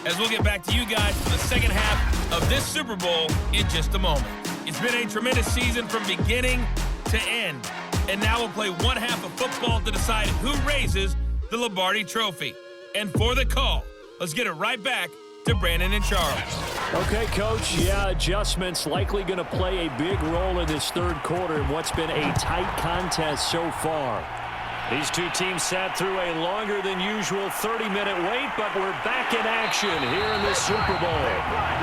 as we'll get back to you guys for the second half of this Super Bowl in just a moment. It's been a tremendous season from beginning to end, and now we'll play one half of football to decide who raises the Lombardi Trophy. And for the call, let's get it right back to Brandon and Charles. Okay, Coach, adjustments likely going to play a big role in this third quarter in what's been a tight contest so far. These two teams sat through a longer than usual 30-minute wait, but we're back in action here in the Super Bowl.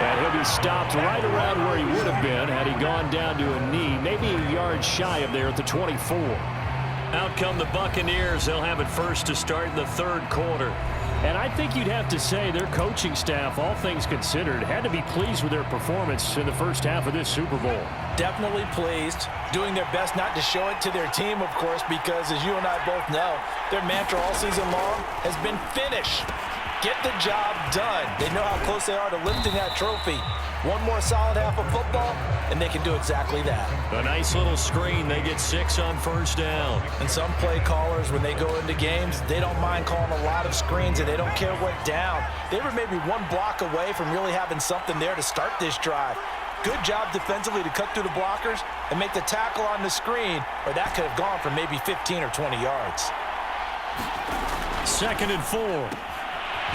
And he'll be stopped right around where he would have been had he gone down to a knee, maybe a yard shy of there at the 24. Out come the Buccaneers. They'll have it first to start in the third quarter. And I think you'd have to say their coaching staff, all things considered, had to be pleased with their performance in the first half of this Super Bowl. Definitely pleased, doing their best not to show it to their team, of course, because as you and I both know, their mantra all season long has been finish. Get the job done. They know how close they are to lifting that trophy. One more solid half of football, and they can do exactly that. A nice little screen. They get 6 on first down. And some play callers, when they go into games, they don't mind calling a lot of screens, and they don't care what down. They were maybe one block away from really having something there to start this drive. Good job defensively to cut through the blockers and make the tackle on the screen, or that could have gone for maybe 15 or 20 yards. 2nd and 4.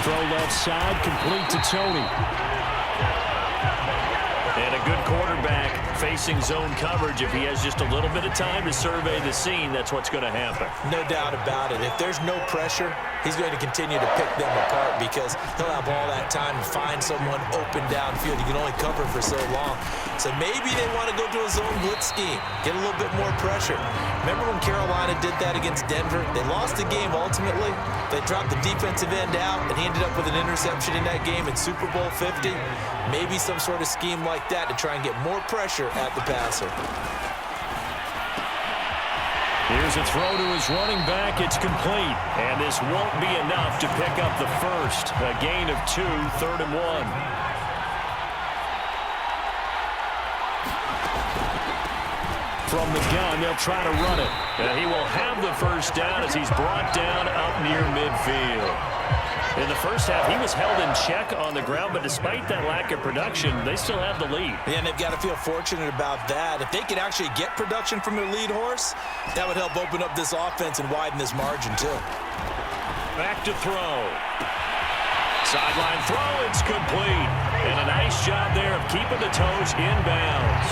Throw left side, complete to Tony. And a good quarterback facing zone coverage. If he has just a little bit of time to survey the scene, that's what's going to happen. No doubt about it. If there's no pressure, he's going to continue to pick them apart because he'll have all that time to find someone open downfield. You can only cover for so long. So maybe they want to go to a zone blitz scheme, get a little bit more pressure. Remember when Carolina did that against Denver? They lost the game ultimately. They dropped the defensive end out, and he ended up with an interception in that game in Super Bowl 50. Maybe some sort of scheme like that to try and get more pressure at the passer. Here's a throw to his running back. It's complete. And this won't be enough to pick up the first. A gain of 2, 3rd and 1. From the gun, they'll try to run it. And he will have the first down as he's brought down up near midfield. In the first half, he was held in check on the ground, but despite that lack of production, they still have the lead. Yeah, and they've got to feel fortunate about that. If they could actually get production from their lead horse, that would help open up this offense and widen this margin, too. Back to throw. Sideline throw, it's complete. And a nice job there of keeping the toes inbounds.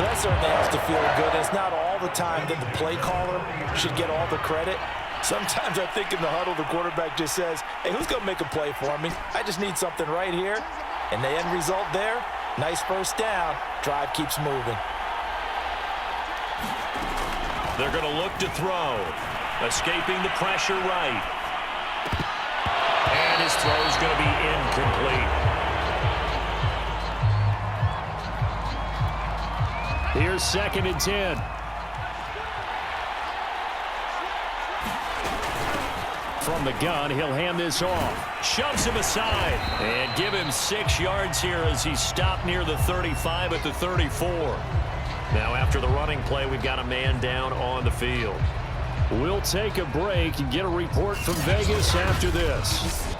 Well, that certainly has to feel good. It's not all the time that the play caller should get all the credit. Sometimes I think in the huddle, the quarterback just says, hey, who's going to make a play for me? I just need something right here. And the end result there, nice first down. Drive keeps moving. They're going to look to throw. Escaping the pressure right. And his throw is going to be incomplete. Here's 2nd and 10. From the gun, he'll hand this off. Shoves him aside. And give him 6 yards here as he's stopped near the 35 at the 34. Now after the running play, we've got a man down on the field. We'll take a break and get a report from Vegas after this.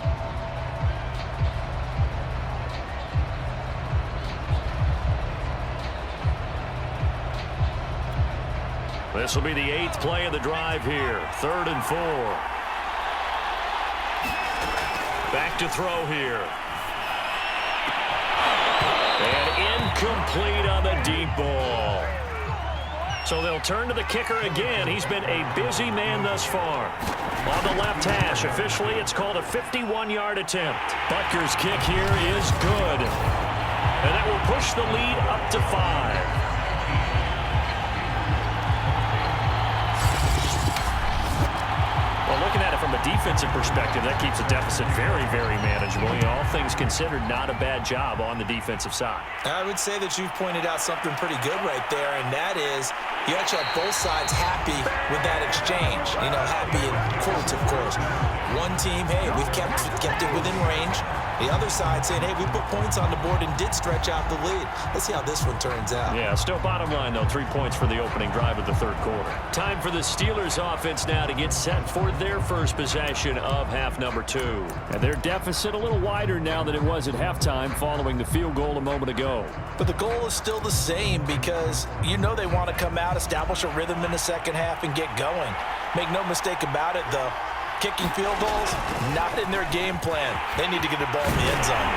This will be the 8th play of the drive here. 3rd and 4. Back to throw here. And incomplete on the deep ball. So they'll turn to the kicker again. He's been a busy man thus far. On the left hash, officially it's called a 51-yard attempt. Butker's kick here is good. And that will push the lead up to 5. Looking at it from a defensive perspective, that keeps the deficit very, very manageable. You know, all things considered, not a bad job on the defensive side. I would say that you've pointed out something pretty good right there, and that is you actually have both sides happy with that exchange. You know, happy in quotes, of course. One team, hey, we've kept it within range. The other side saying, hey, we put points on the board and did stretch out the lead. Let's see how this one turns out. Yeah, still bottom line, though, 3 points for the opening drive of the third quarter. Time for the Steelers offense now to get set for their first possession of half number 2. And their deficit a little wider now than it was at halftime following the field goal a moment ago. But the goal is still the same because you know they want to come out, establish a rhythm in the second half, and get going. Make no mistake about it, though. Kicking field goals, not in their game plan. They need to get the ball in the end zone.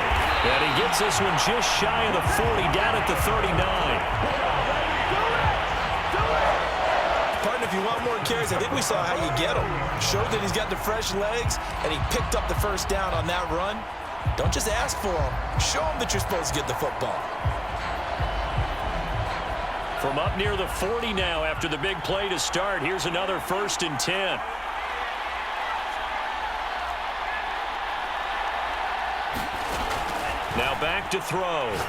And he gets this one just shy of the 40, down at the 39. Partner, if you want more carries, I think we saw how you get them. Showed that he's got the fresh legs, and he picked up the first down on that run. Don't just ask for them. Show them that you're supposed to get the football. From up near the 40 now after the big play to start, here's another 1st and 10. Now back to throw. Room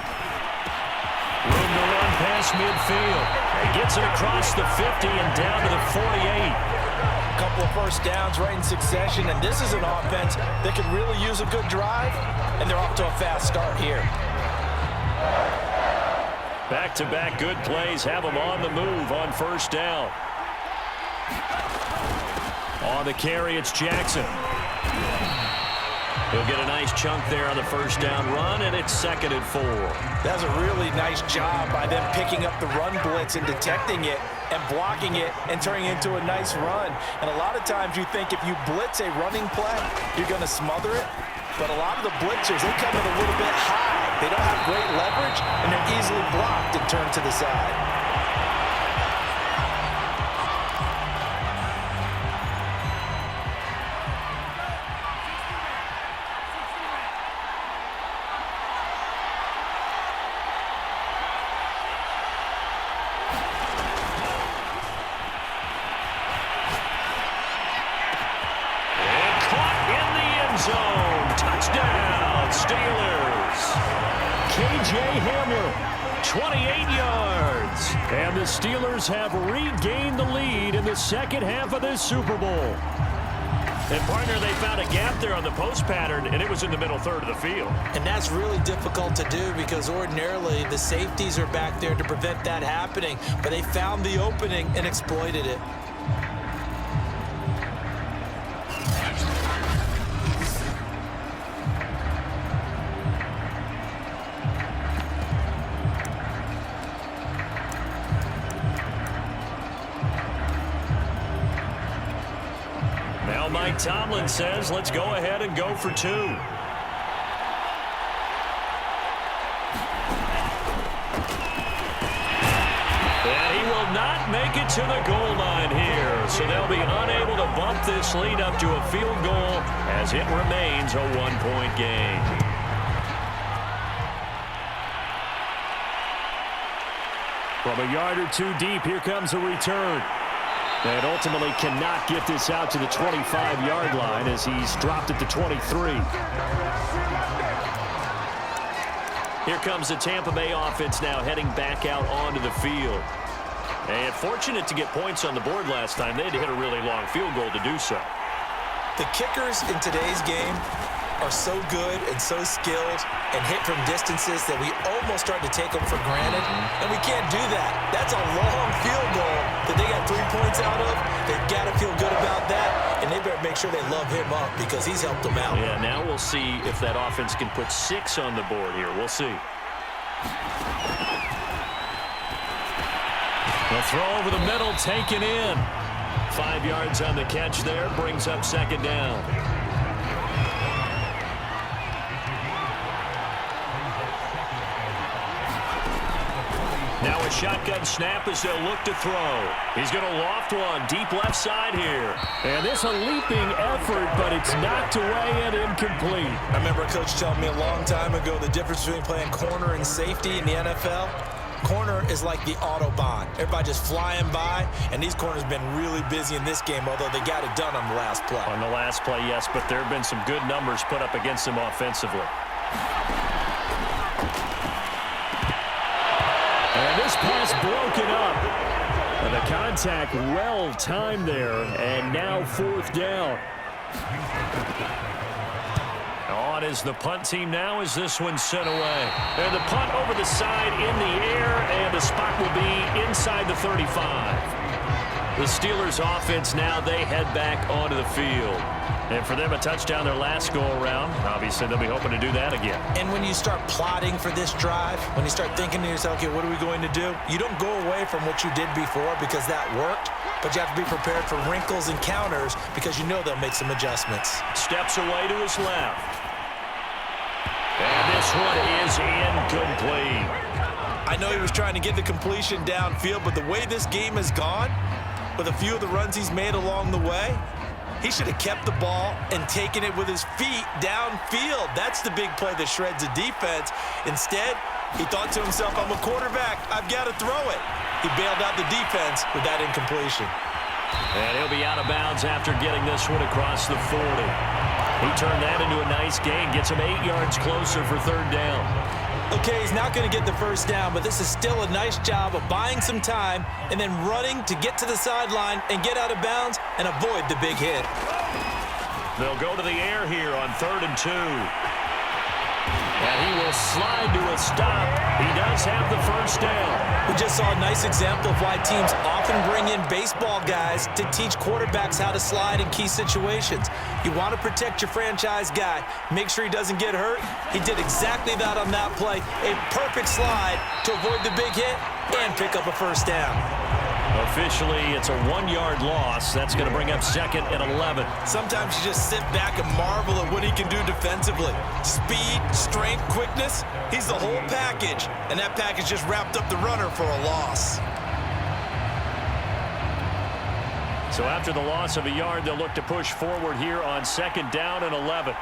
to run past midfield. He gets it across the 50 and down to the 48. A couple of first downs right in succession, and this is an offense that could really use a good drive, and they're off to a fast start here. Back-to-back good plays have them on the move on first down. On the carry, it's Jackson. He'll get a nice chunk there on the first down run, and it's 2nd and 4. That's a really nice job by them picking up the run blitz and detecting it and blocking it and turning it into a nice run. And a lot of times you think if you blitz a running play, you're going to smother it. But a lot of the blitzers, they come in a little bit high. They don't have great leverage, and they're easily blocked and turned to the side. Zone. Touchdown, Steelers. K.J. Hamler, 28 yards. And the Steelers have regained the lead in the second half of this Super Bowl. And, partner, they found a gap there on the post pattern, and it was in the middle third of the field. And that's really difficult to do because ordinarily the safeties are back there to prevent that happening. But they found the opening and exploited it. Mike Tomlin says, let's go ahead and go for 2. And he will not make it to the goal line here. So they'll be unable to bump this lead up to a field goal as it remains a 1-point game. From a yard or 2 deep, here comes a return. And ultimately cannot get this out to the 25-yard line as he's dropped at the 23. Here comes the Tampa Bay offense now heading back out onto the field. And fortunate to get points on the board last time. They had to hit a really long field goal to do so. The kickers in today's game are so good and so skilled and hit from distances that we almost start to take them for granted, and we can't do that. That's a long field goal that they got 3 points out of. They've got to feel good about that, and they better make sure they love him up because he's helped them out. Yeah, now we'll see if that offense can put 6 on the board here. We'll see. The throw over the middle, taken in. 5 yards on the catch there, brings up 2nd down. Now a shotgun snap as they'll look to throw. He's going to loft one deep left side here. And this a leaping effort, but it's knocked away and incomplete. I remember a coach telling me a long time ago the difference between playing corner and safety in the NFL. Corner is like the Autobahn. Everybody just flying by, and these corners have been really busy in this game, although they got it done on the last play. On the last play, yes, but there have been some good numbers put up against them offensively. And this pass broken up. And the contact well timed there, and now 4th down. on as the punt team now as this one's sent away. And the punt over the side in the air, and the spot will be inside the 35. The Steelers offense now, they head back onto the field. And for them, a touchdown their last go-around. Obviously, they'll be hoping to do that again. And when you start plotting for this drive, when you start thinking to yourself, okay, what are we going to do? You don't go away from what you did before because that worked, but you have to be prepared for wrinkles and counters because you know they'll make some adjustments. Steps away to his left. And this one is incomplete. I know he was trying to get the completion downfield, but the way this game has gone, with a few of the runs he's made along the way, he should have kept the ball and taken it with his feet downfield. That's the big play that shreds the defense. Instead, he thought to himself, I'm a quarterback, I've got to throw it. He bailed out the defense with that incompletion. And he'll be out of bounds after getting this one across the 40. He turned that into a nice gain, gets him 8 yards closer for third down. Okay, he's not going to get the first down, but this is still a nice job of buying some time and then running to get to the sideline and get out of bounds and avoid the big hit. They'll go to the air here on 3rd and 2. And he will slide to a stop. He does have the first down. We just saw a nice example of why teams often bring in baseball guys to teach quarterbacks how to slide in key situations. You want to protect your franchise guy. Make sure he doesn't get hurt. He did exactly that on that play. A perfect slide to avoid the big hit and pick up a first down. Officially, it's a 1-yard loss. That's going to bring up 2nd and 11. Sometimes you just sit back and marvel at what he can do defensively. Speed, strength, quickness. He's the whole package. And that package just wrapped up the runner for a loss. So after the loss of a yard, they'll look to push forward here on 2nd down and 11.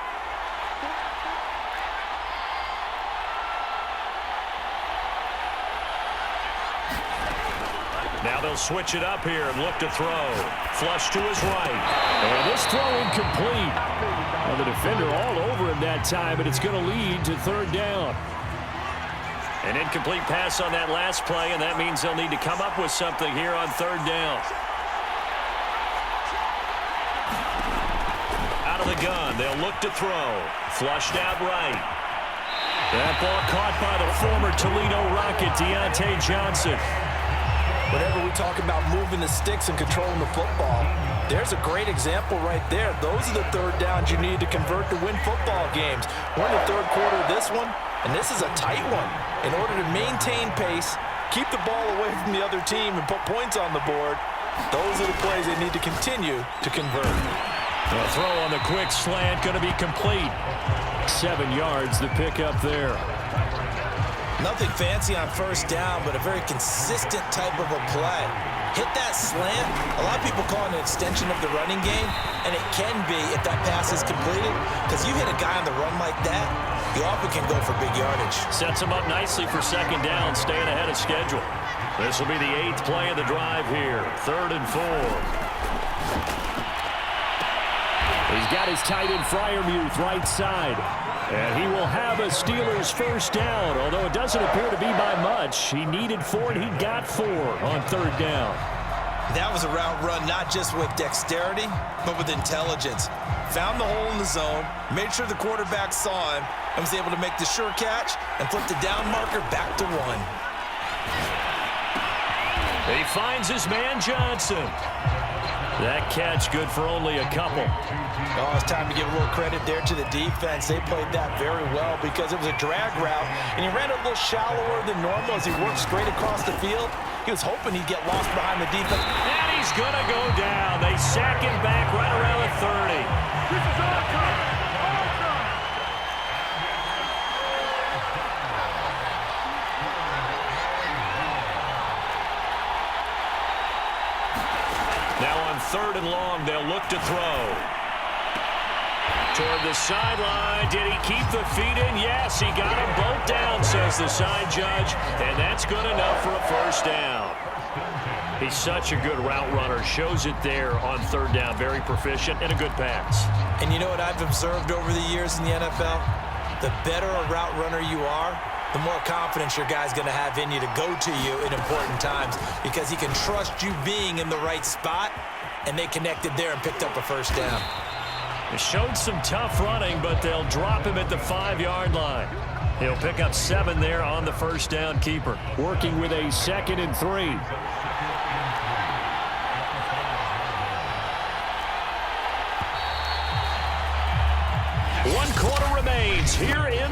Now they'll switch it up here and look to throw. Flush to his right. And this throw incomplete. Well, the defender all over him that time, but it's going to lead to 3rd down. An incomplete pass on that last play, and that means they'll need to come up with something here on 3rd down. Out of the gun, they'll look to throw. Flushed out right. That ball caught by the former Toledo Rocket, Deontay Johnson. Whenever we talk about moving the sticks and controlling the football, there's a great example right there. Those are the 3rd downs you need to convert to win football games. We're in the 3rd quarter of this one, and this is a tight one. In order to maintain pace, keep the ball away from the other team, and put points on the board, those are the plays they need to continue to convert. The throw on the quick slant going to be complete. 7 yards to pick up there. Nothing fancy on first down, but a very consistent type of a play. Hit that slant. A lot of people call it an extension of the running game, and it can be if that pass is completed, because you hit a guy on the run like that, you often can go for big yardage. Sets him up nicely for 2nd down, staying ahead of schedule. This will be the 8th play of the drive here. 3rd and 4. He's got his tight end Freiermuth right side. And he will have a Steelers first down, although it doesn't appear to be by much. He needed 4, and he got 4 on 3rd down. That was a route run not just with dexterity, but with intelligence. Found the hole in the zone, made sure the quarterback saw him, and was able to make the sure catch and flip the down marker back to 1. He finds his man Johnson. That catch good for only a couple. Oh, it's time to give a little credit there to the defense. They played that very well because it was a drag route, and he ran a little shallower than normal as he worked straight across the field. He was hoping he'd get lost behind the defense. And he's going to go down. They sack him back right around the 30. This is our time. Now on 3rd and long, they'll look to throw. Toward the sideline. Did he keep the feet in? Yes, he got them both down, says the side judge. And that's good enough for a first down. He's such a good route runner. Shows it there on 3rd down. Very proficient and a good pass. And you know what I've observed over the years in the NFL? The better a route runner you are, the more confidence your guy's going to have in you to go to you in important times because he can trust you being in the right spot, and they connected there and picked up a first down. It showed some tough running, but they'll drop him at the 5-yard line. He'll pick up 7 there on the first down keeper. Working with a 2nd and 3. 1 quarter remains here in